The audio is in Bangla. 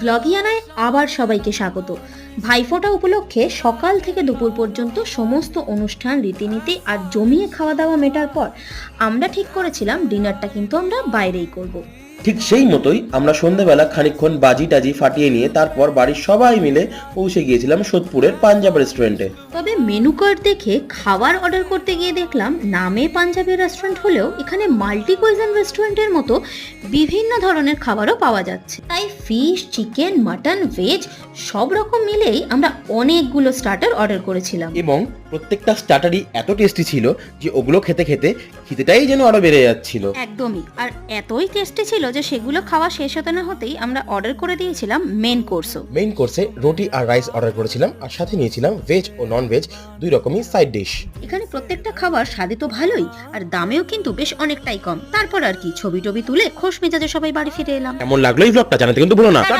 ব্লগিয়ানায় আবার সবাইকে স্বাগত। ভাইফোঁটা উপলক্ষে সকাল থেকে দুপুর পর্যন্ত সমস্ত অনুষ্ঠান রীতিনীতি আর জমিয়ে খাওয়া দাওয়া মেটার পর আমরা ঠিক করেছিলাম ডিনারটা কিন্তু আমরা বাইরেই করব। ঠিক সেই মতোই আমরা সন্ধ্যাবেলা খানিকক্ষণ বাজি টাজি ফাটিয়ে নিয়ে তারপর বাড়ির সবাই মিলে পৌঁছে গিয়েছিলাম সোদপুরের পাঞ্জাব রেস্টুরেন্টে। তবে মেনু কার্ড দেখে খাবার অর্ডার করতে গিয়ে দেখলাম নামে পাঞ্জাবি রেস্টুরেন্ট হলেও এখানে মাল্টি কুইজিন রেস্টুরেন্টের মতো বিভিন্ন ধরনের খাবারও পাওয়া যাচ্ছে। তাই ফিশ, চিকেন, মাটন, ভেজ সব রকম মিলেই আমরা অনেকগুলো স্টার্টার অর্ডার করেছিলাম এবং প্রত্যেকটা স্টার্টারই এত টেস্টি ছিল যে ওগুলো খেতে খেতে খিদেটাই যেন আরো বেড়ে যাচ্ছিল। একদমই। আর এতই টেস্টি ছিল যে সেগুলো খাওয়া শেষ হতে না হতেই আমরা অর্ডার করে দিয়েছিলাম মেন কোর্সও। মেইন কোর্সে রুটি আর রাইস অর্ডার করেছিলাম আর সাথে নিয়েছিলাম ভেজ ও নন ভেজ দুই রকমই সাইড ডিশ। এখানে প্রত্যেকটা খাবার স্বাদে তো ভালোই, আর দামেও কিন্তু বেশ অনেকটাই কম। তারপর আর কি, ছবি টবি তুলে খোশ মেজাজে সবাই বাড়ি ফিরে এলাম। কেমন লাগলো এই ব্লগটা জানাতে কিন্তু ভুলো না।